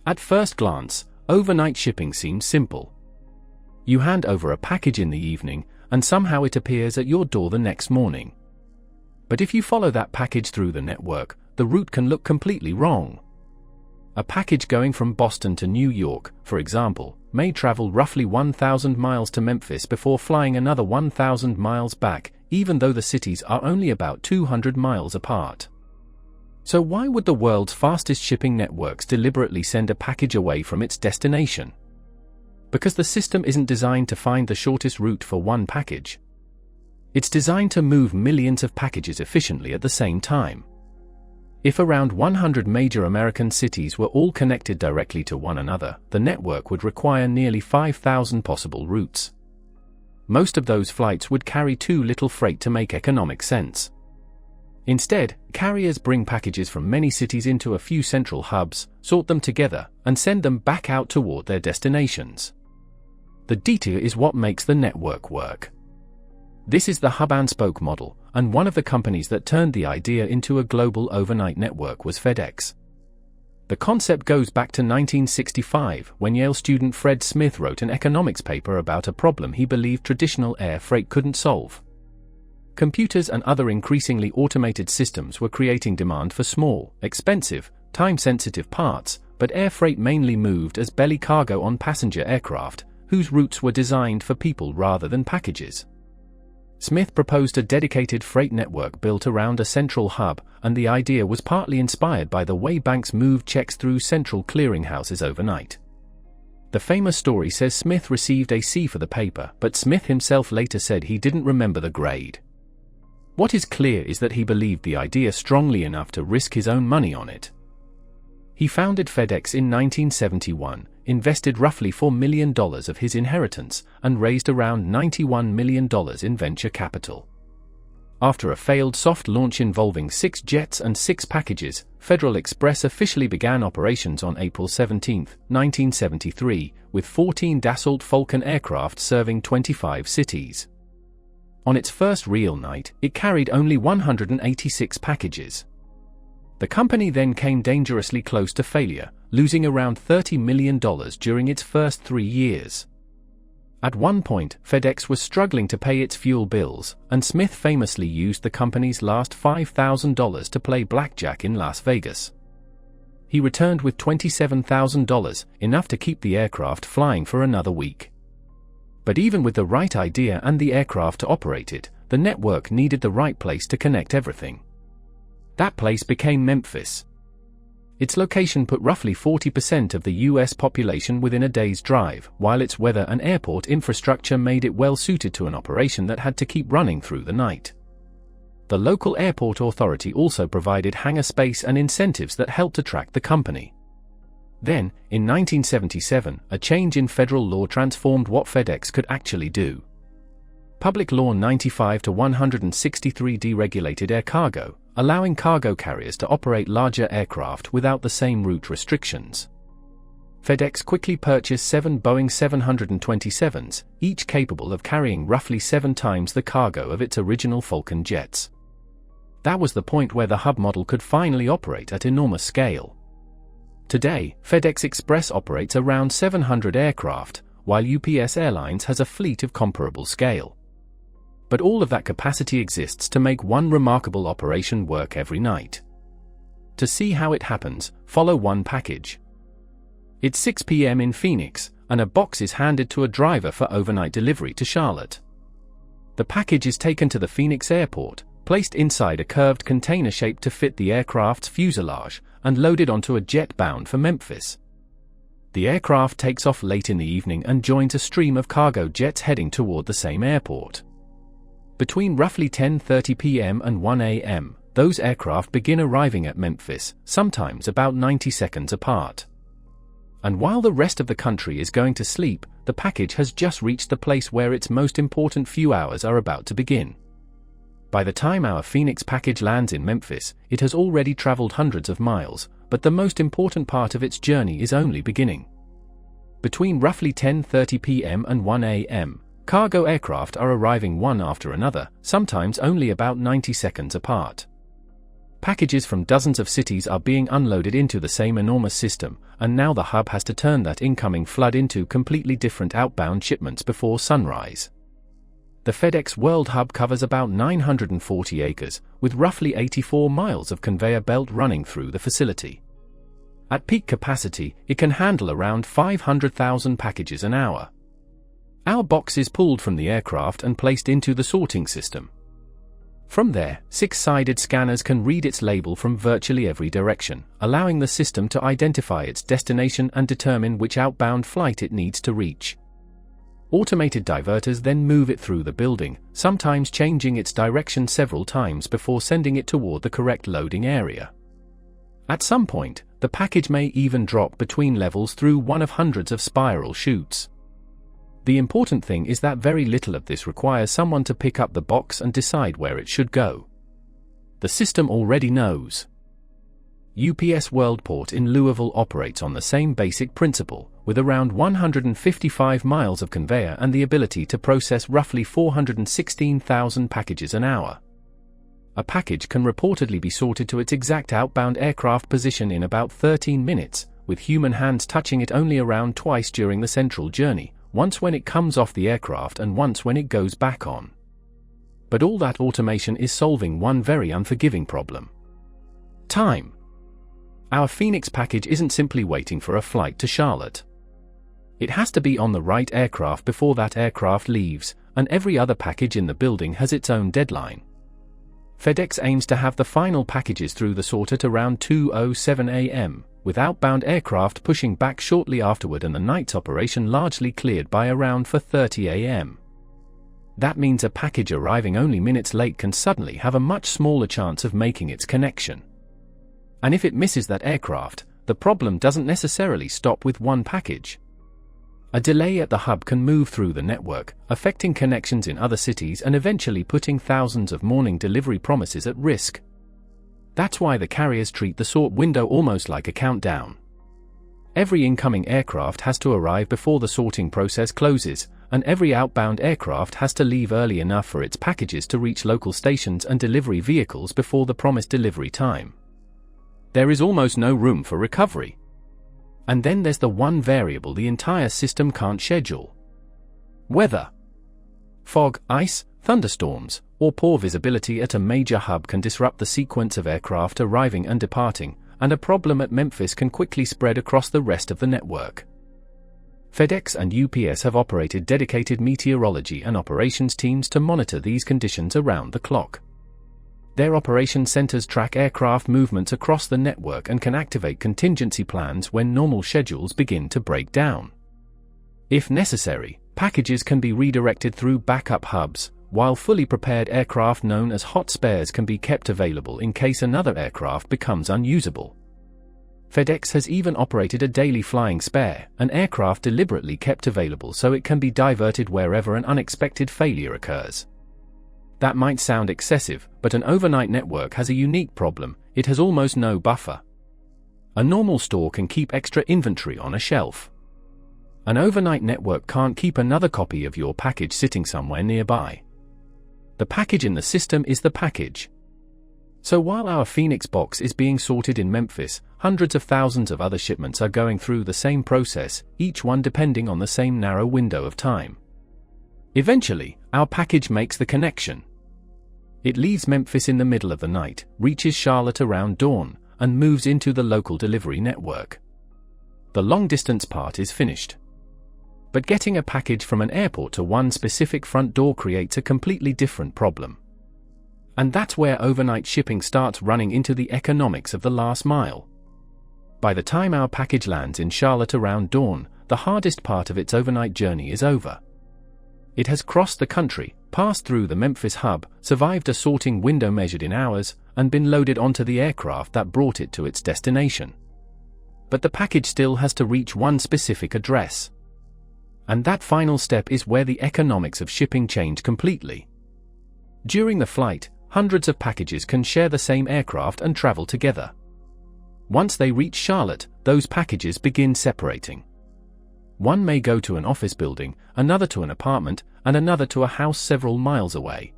At first glance, overnight shipping seems simple. You hand over a package in the evening, and somehow it appears at your door the next morning. But if you follow that package through the network, the route can look completely wrong. A package going from Boston to New York, for example, may travel roughly 1,000 miles to Memphis before flying another 1,000 miles back, even though the cities are only about 200 miles apart. So why would the world's fastest shipping networks deliberately send a package away from its destination? Because the system isn't designed to find the shortest route for one package. It's designed to move millions of packages efficiently at the same time. If around 100 major American cities were all connected directly to one another, the network would require nearly 5,000 possible routes. Most of those flights would carry too little freight to make economic sense. Instead, carriers bring packages from many cities into a few central hubs, sort them together, and send them back out toward their destinations. The detour is what makes the network work. This is the hub-and-spoke model, and one of the companies that turned the idea into a global overnight network was FedEx. The concept goes back to 1965, when Yale student Fred Smith wrote an economics paper about a problem he believed traditional air freight couldn't solve. Computers and other increasingly automated systems were creating demand for small, expensive, time-sensitive parts, but air freight mainly moved as belly cargo on passenger aircraft, whose routes were designed for people rather than packages. Smith proposed a dedicated freight network built around a central hub, and the idea was partly inspired by the way banks moved checks through central clearinghouses overnight. The famous story says Smith received a C for the paper, but Smith himself later said he didn't remember the grade. What is clear is that he believed the idea strongly enough to risk his own money on it. He founded FedEx in 1971, invested roughly $4 million of his inheritance, and raised around $91 million in venture capital. After a failed soft launch involving 6 jets and 6 packages, Federal Express officially began operations on April 17, 1973, with 14 Dassault Falcon aircraft serving 25 cities. On its first real night, it carried only 186 packages. The company then came dangerously close to failure, losing around $30 million during its first 3 years. At one point, FedEx was struggling to pay its fuel bills, and Smith famously used the company's last $5,000 to play blackjack in Las Vegas. He returned with $27,000, enough to keep the aircraft flying for another week. But even with the right idea and the aircraft operated, the network needed the right place to connect everything. That place became Memphis. Its location put roughly 40% of the US population within a day's drive, while its weather and airport infrastructure made it well suited to an operation that had to keep running through the night. The local airport authority also provided hangar space and incentives that helped attract the company. Then, in 1977, a change in federal law transformed what FedEx could actually do. Public Law 95-163 deregulated air cargo, allowing cargo carriers to operate larger aircraft without the same route restrictions. FedEx quickly purchased 7 Boeing 727s, each capable of carrying roughly 7 times the cargo of its original Falcon jets. That was the point where the hub model could finally operate at enormous scale. Today, FedEx Express operates around 700 aircraft, while UPS Airlines has a fleet of comparable scale. But all of that capacity exists to make one remarkable operation work every night. To see how it happens, follow one package. It's 6 p.m. in Phoenix, and a box is handed to a driver for overnight delivery to Charlotte. The package is taken to the Phoenix airport, placed inside a curved container shaped to fit the aircraft's fuselage, and loaded onto a jet bound for Memphis. The aircraft takes off late in the evening and joins a stream of cargo jets heading toward the same airport. Between roughly 10:30 p.m. and 1 a.m., those aircraft begin arriving at Memphis, sometimes about 90 seconds apart. And while the rest of the country is going to sleep, the package has just reached the place where its most important few hours are about to begin. By the time our Phoenix package lands in Memphis, it has already traveled hundreds of miles, but the most important part of its journey is only beginning. Between roughly 10:30 p.m. and 1 a.m., cargo aircraft are arriving one after another, sometimes only about 90 seconds apart. Packages from dozens of cities are being unloaded into the same enormous system, and now the hub has to turn that incoming flood into completely different outbound shipments before sunrise. The FedEx World Hub covers about 940 acres, with roughly 84 miles of conveyor belt running through the facility. At peak capacity, it can handle around 500,000 packages an hour. Our box is pulled from the aircraft and placed into the sorting system. From there, 6-sided scanners can read its label from virtually every direction, allowing the system to identify its destination and determine which outbound flight it needs to reach. Automated diverters then move it through the building, sometimes changing its direction several times before sending it toward the correct loading area. At some point, the package may even drop between levels through one of hundreds of spiral chutes. The important thing is that very little of this requires someone to pick up the box and decide where it should go. The system already knows. UPS Worldport in Louisville operates on the same basic principle, with around 155 miles of conveyor and the ability to process roughly 416,000 packages an hour. A package can reportedly be sorted to its exact outbound aircraft position in about 13 minutes, with human hands touching it only around twice during the central journey, once when it comes off the aircraft and once when it goes back on. But all that automation is solving one very unforgiving problem: time. Our Phoenix package isn't simply waiting for a flight to Charlotte. It has to be on the right aircraft before that aircraft leaves, and every other package in the building has its own deadline. FedEx aims to have the final packages through the sort at around 2:07 a.m., with outbound aircraft pushing back shortly afterward and the night's operation largely cleared by around 4:30 a.m. That means a package arriving only minutes late can suddenly have a much smaller chance of making its connection. And if it misses that aircraft, the problem doesn't necessarily stop with one package. A delay at the hub can move through the network, affecting connections in other cities and eventually putting thousands of morning delivery promises at risk. That's why the carriers treat the sort window almost like a countdown. Every incoming aircraft has to arrive before the sorting process closes, and every outbound aircraft has to leave early enough for its packages to reach local stations and delivery vehicles before the promised delivery time. There is almost no room for recovery. And then there's the one variable the entire system can't schedule: weather. Fog, ice, thunderstorms, or poor visibility at a major hub can disrupt the sequence of aircraft arriving and departing, and a problem at Memphis can quickly spread across the rest of the network. FedEx and UPS have operated dedicated meteorology and operations teams to monitor these conditions around the clock. Their operation centers track aircraft movements across the network and can activate contingency plans when normal schedules begin to break down. If necessary, packages can be redirected through backup hubs, while fully prepared aircraft known as hot spares can be kept available in case another aircraft becomes unusable. FedEx has even operated a daily flying spare, an aircraft deliberately kept available so it can be diverted wherever an unexpected failure occurs. That might sound excessive, but an overnight network has a unique problem: it has almost no buffer. A normal store can keep extra inventory on a shelf. An overnight network can't keep another copy of your package sitting somewhere nearby. The package in the system is the package. So while our Phoenix box is being sorted in Memphis, hundreds of thousands of other shipments are going through the same process, each one depending on the same narrow window of time. Eventually, our package makes the connection. It leaves Memphis in the middle of the night, reaches Charlotte around dawn, and moves into the local delivery network. The long-distance part is finished. But getting a package from an airport to one specific front door creates a completely different problem. And that's where overnight shipping starts running into the economics of the last mile. By the time our package lands in Charlotte around dawn, the hardest part of its overnight journey is over. It has crossed the country, passed through the Memphis hub, survived a sorting window measured in hours, and been loaded onto the aircraft that brought it to its destination. But the package still has to reach one specific address. And that final step is where the economics of shipping change completely. During the flight, hundreds of packages can share the same aircraft and travel together. Once they reach Charlotte, those packages begin separating. One may go to an office building, another to an apartment, and another to a house several miles away.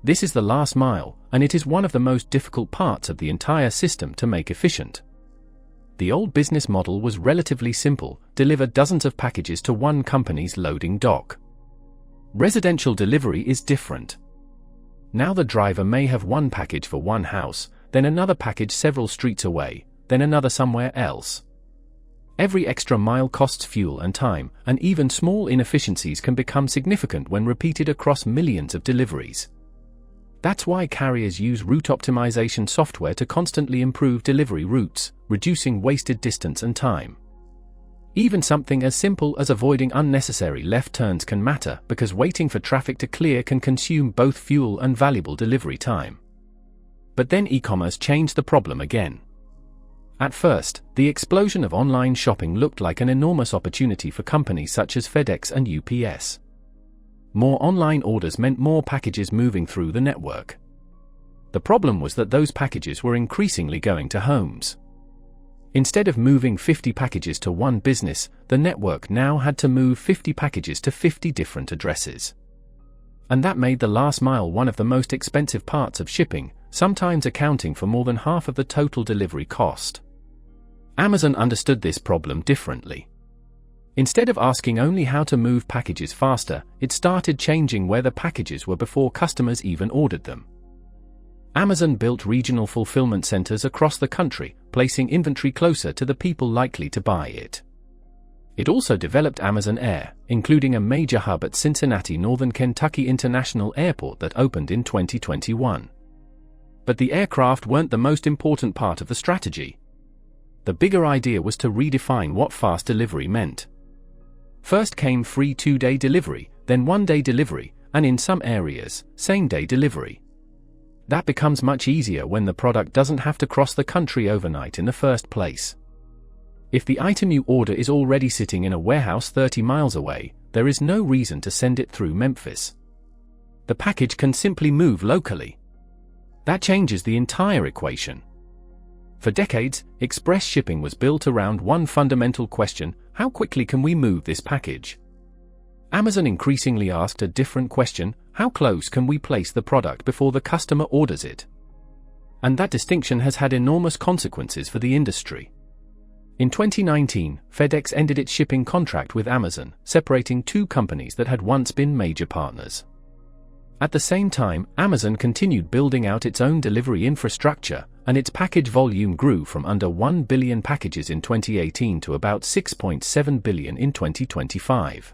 This is the last mile, and it is one of the most difficult parts of the entire system to make efficient. The old business model was relatively simple: deliver dozens of packages to one company's loading dock. Residential delivery is different. Now the driver may have one package for one house, then another package several streets away, then another somewhere else. Every extra mile costs fuel and time, and even small inefficiencies can become significant when repeated across millions of deliveries. That's why carriers use route optimization software to constantly improve delivery routes, reducing wasted distance and time. Even something as simple as avoiding unnecessary left turns can matter, because waiting for traffic to clear can consume both fuel and valuable delivery time. But then e-commerce changed the problem again. At first, the explosion of online shopping looked like an enormous opportunity for companies such as FedEx and UPS. More online orders meant more packages moving through the network. The problem was that those packages were increasingly going to homes. Instead of moving 50 packages to one business, the network now had to move 50 packages to 50 different addresses. And that made the last mile one of the most expensive parts of shipping, sometimes accounting for more than half of the total delivery cost. Amazon understood this problem differently. Instead of asking only how to move packages faster, it started changing where the packages were before customers even ordered them. Amazon built regional fulfillment centers across the country, placing inventory closer to the people likely to buy it. It also developed Amazon Air, including a major hub at Cincinnati Northern Kentucky International Airport that opened in 2021. But the aircraft weren't the most important part of the strategy. The bigger idea was to redefine what fast delivery meant. First came free 2-day delivery, then 1-day delivery, and in some areas, same-day delivery. That becomes much easier when the product doesn't have to cross the country overnight in the first place. If the item you order is already sitting in a warehouse 30 miles away, there is no reason to send it through Memphis. The package can simply move locally. That changes the entire equation. For decades, express shipping was built around one fundamental question: how quickly can we move this package? Amazon increasingly asked a different question: how close can we place the product before the customer orders it? And that distinction has had enormous consequences for the industry. In 2019, FedEx ended its shipping contract with Amazon, separating two companies that had once been major partners. At the same time, Amazon continued building out its own delivery infrastructure, and its package volume grew from under 1 billion packages in 2018 to about 6.7 billion in 2025.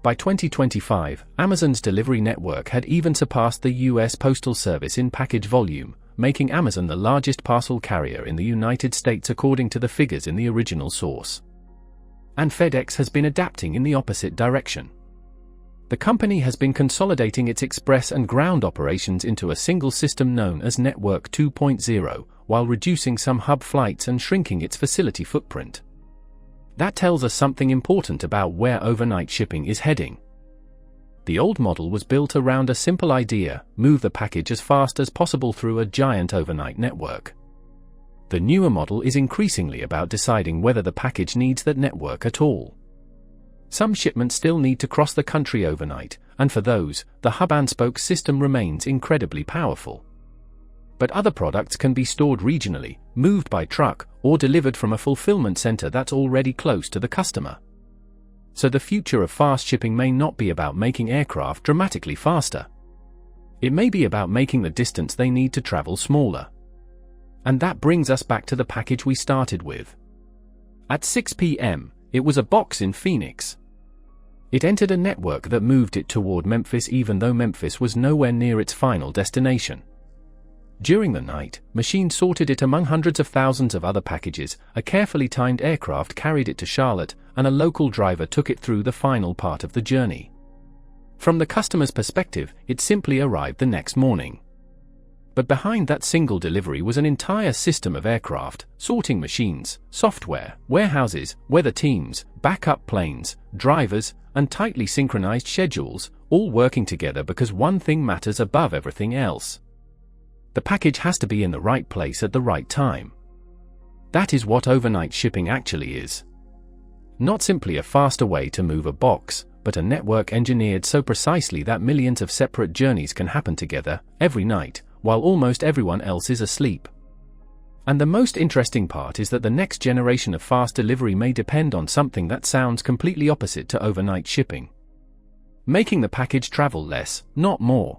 By 2025, Amazon's delivery network had even surpassed the US Postal Service in package volume, making Amazon the largest parcel carrier in the United States according to the figures in the original source. And FedEx has been adapting in the opposite direction. The company has been consolidating its express and ground operations into a single system known as Network 2.0, while reducing some hub flights and shrinking its facility footprint. That tells us something important about where overnight shipping is heading. The old model was built around a simple idea: move the package as fast as possible through a giant overnight network. The newer model is increasingly about deciding whether the package needs that network at all. Some shipments still need to cross the country overnight, and for those, the hub-and-spoke system remains incredibly powerful. But other products can be stored regionally, moved by truck, or delivered from a fulfillment center that's already close to the customer. So the future of fast shipping may not be about making aircraft dramatically faster. It may be about making the distance they need to travel smaller. And that brings us back to the package we started with. At 6 p.m., it was a box in Phoenix. It entered a network that moved it toward Memphis even though Memphis was nowhere near its final destination. During the night, machines sorted it among hundreds of thousands of other packages, a carefully timed aircraft carried it to Charlotte, and a local driver took it through the final part of the journey. From the customer's perspective, it simply arrived the next morning. But behind that single delivery was an entire system of aircraft, sorting machines, software, warehouses, weather teams, backup planes, drivers, and tightly synchronized schedules, all working together because one thing matters above everything else. The package has to be in the right place at the right time. That is what overnight shipping actually is. Not simply a faster way to move a box, but a network engineered so precisely that millions of separate journeys can happen together, every night, while almost everyone else is asleep. And the most interesting part is that the next generation of fast delivery may depend on something that sounds completely opposite to overnight shipping. Making the package travel less, not more.